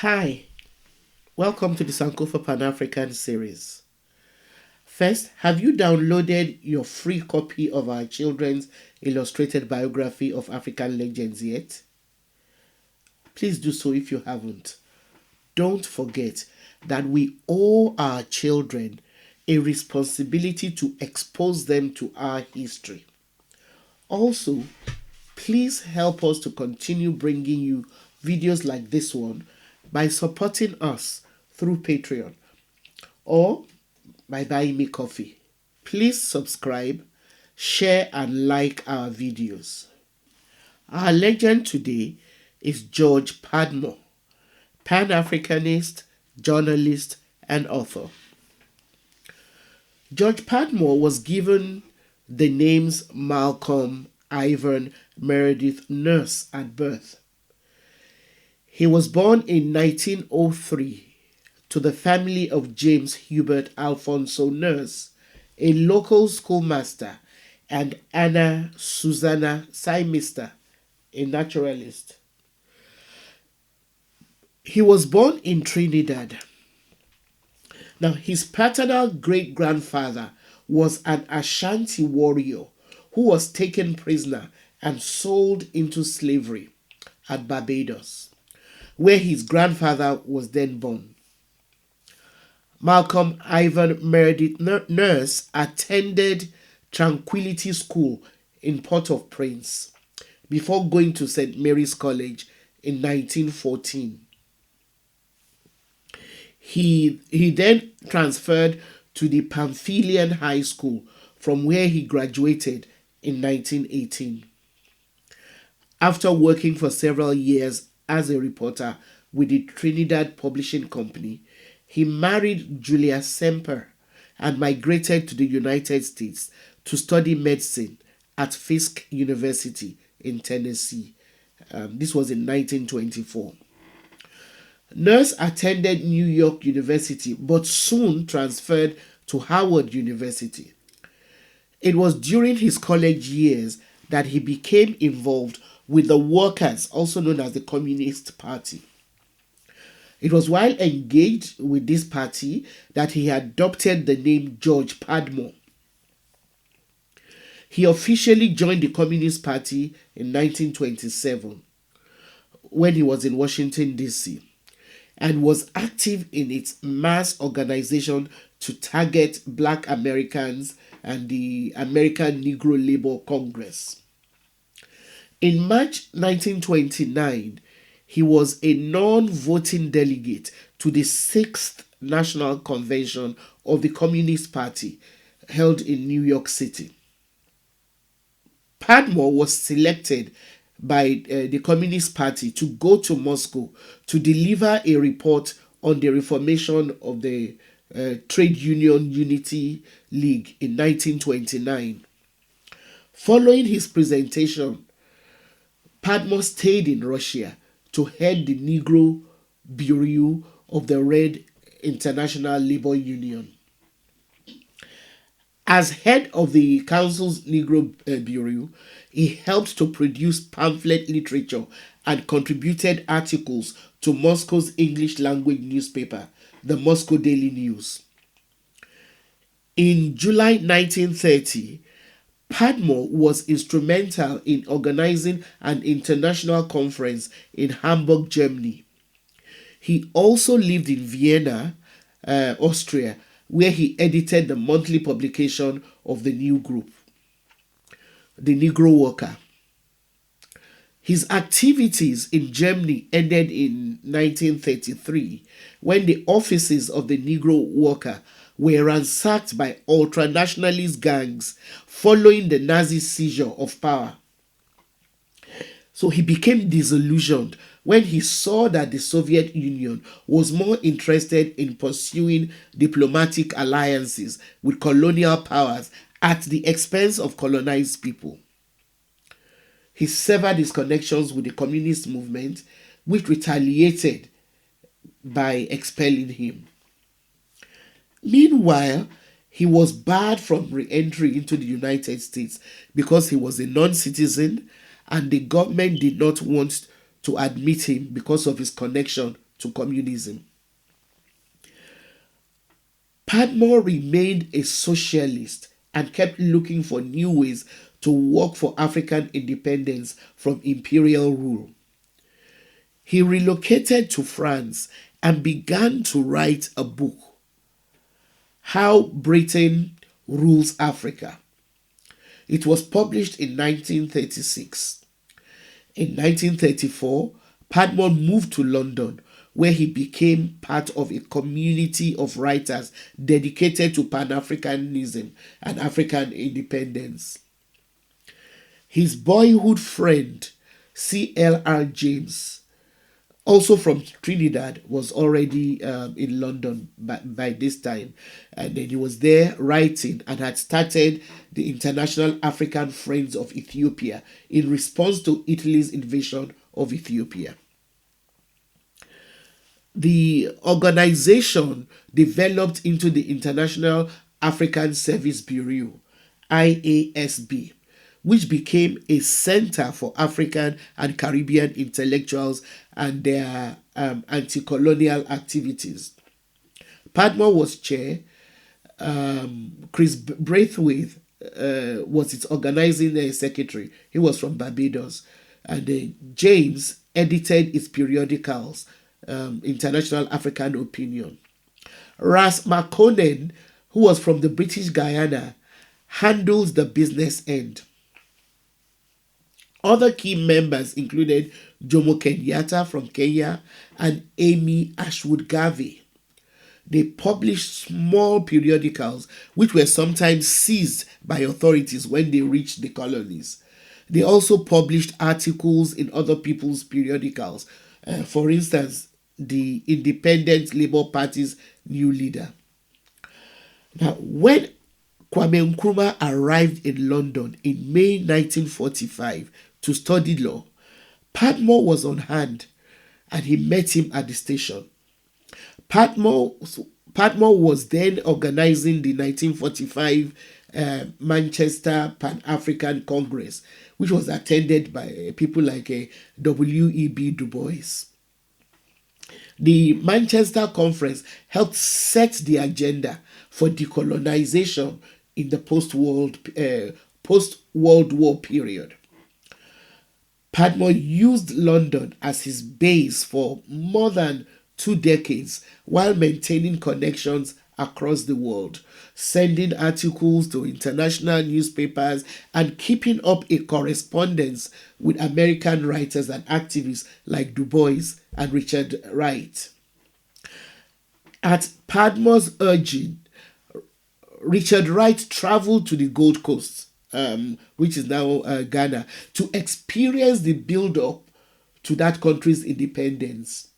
Hi, welcome to the Sankofa Pan-African series. First, have you downloaded your free copy of our children's illustrated biography of African legends yet? Please do so if you haven't. Don't forget that we owe our children a responsibility to expose them to our history. Also, please help us to continue bringing you videos like this one by supporting us through Patreon or by buying me coffee. Please subscribe, share and like our videos. Our legend today is George Padmore, Pan-Africanist, journalist and author. George Padmore was given the names Malcolm, Ivan, Meredith, Nurse at birth. He was born in 1903 to the family of James Hubert Alfonso Nurse, a local schoolmaster, and Anna Susanna Simister, a naturalist. He was born in Trinidad. Now, his paternal great-grandfather was an Ashanti warrior who was taken prisoner and sold into slavery at Barbados, where his grandfather was then born. Malcolm Ivan Meredith Nurse attended Tranquility School in Port-au-Prince before going to St. Mary's College in 1914. He then transferred to the Pamphilian High School, from where he graduated in 1918. After working for several years as a reporter with the Trinidad Publishing Company, he married Julia Semper and migrated to the United States to study medicine at Fisk University in Tennessee. This was in 1924. Nurse attended New York University but soon transferred to Howard University. It was during his college years that he became involved with the Workers, also known as the Communist Party. It was while engaged with this party that he adopted the name George Padmore. He officially joined the Communist Party in 1927 when he was in Washington, D.C., and was active in its mass organization to target Black Americans and the American Negro Labor Congress. In March 1929, he was a non-voting delegate to the 6th National Convention of the Communist Party held in New York City. Padmore was selected by the Communist Party to go to Moscow to deliver a report on the reformation of the Trade Union Unity League in 1929. Following his presentation, Padmore stayed in Russia to head the Negro Bureau of the Red International Labor Union. As head of the Council's Negro Bureau, he helped to produce pamphlet literature and contributed articles to Moscow's English language newspaper, the Moscow Daily News. In July 1930, Padmore was instrumental in organizing an international conference in Hamburg, Germany. He also lived in Vienna, Austria, where he edited the monthly publication of the new group, the Negro Worker. His activities in Germany ended in 1933 when the offices of the Negro Worker were ransacked by ultranationalist gangs following the Nazi seizure of power. So he became disillusioned when he saw that the Soviet Union was more interested in pursuing diplomatic alliances with colonial powers at the expense of colonized people. He severed his connections with the communist movement, which retaliated by expelling him. Meanwhile, he was barred from re-entry into the United States because he was a non-citizen and the government did not want to admit him because of his connection to communism. Padmore remained a socialist and kept looking for new ways to work for African independence from imperial rule. He relocated to France and began to write a book, How Britain Rules Africa. It was published in 1936. In 1934, Padmore moved to London, where he became part of a community of writers dedicated to Pan-Africanism and African independence. His boyhood friend, C.L.R. James, also from Trinidad, was already in London by this time. And then he was there writing and had started the International African Friends of Ethiopia in response to Italy's invasion of Ethiopia. The organization developed into the International African Service Bureau, IASB, which became a center for African and Caribbean intellectuals and their anti-colonial activities. Padmore was chair. Chris Braithwaite was its organizing secretary. He was from Barbados. And James edited its periodicals, International African Opinion. Ras Makonnen, who was from the British Guyana, handles the business end. Other key members included Jomo Kenyatta from Kenya and Amy Ashwood Garvey. They published small periodicals which were sometimes seized by authorities when they reached the colonies. They also published articles in other people's periodicals. For instance, the Independent Labour Party's new leader. Now, when Kwame Nkrumah arrived in London in May 1945 to study law, Padmore was on hand and he met him at the station. Padmore was then organizing the 1945 Manchester Pan-African Congress, which was attended by people like W.E.B. Du Bois. The Manchester Conference helped set the agenda for decolonization in the post-World War period. Padmore used London as his base for more than 2 decades while maintaining connections across the world, sending articles to international newspapers and keeping up a correspondence with American writers and activists like Du Bois and Richard Wright. At Padmore's urging, Richard Wright traveled to the Gold Coast, which is now Ghana, to experience the build-up to that country's independence.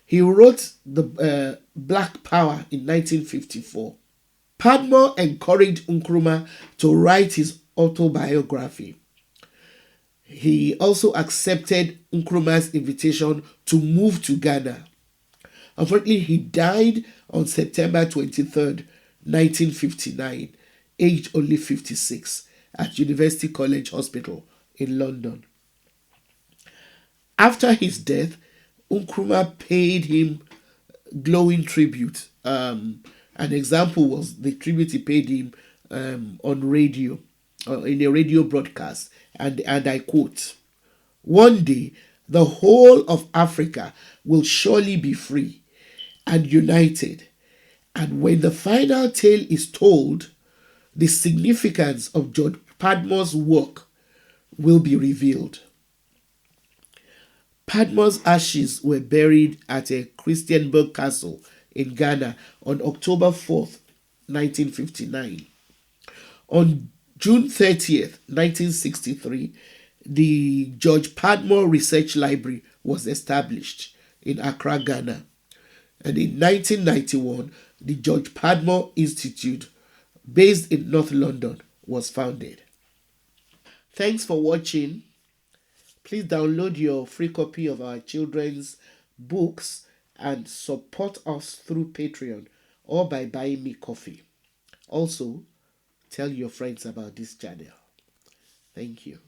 He wrote the Black Power in 1954. Padmore encouraged Nkrumah to write his autobiography. He also accepted Nkrumah's invitation to move to Ghana. Unfortunately, he died on September 23rd, 1959, aged only 56, at University College Hospital in London. After his death, Nkrumah paid him glowing tribute. An example was the tribute he paid him on radio, in a radio broadcast, and I quote, "One day, the whole of Africa will surely be free and united, and when the final tale is told, the significance of George Padmore's work will be revealed." Padmore's ashes were buried at a Christiansburg Castle in Ghana on October 4th, 1959. On June 30th, 1963, the George Padmore Research Library was established in Accra, Ghana. And in 1991, the George Padmore Institute, based in North London, was founded. Thanks for watching. Please download your free copy of our children's books and support us through Patreon or by buying me coffee. Also, tell your friends about this channel. Thank you.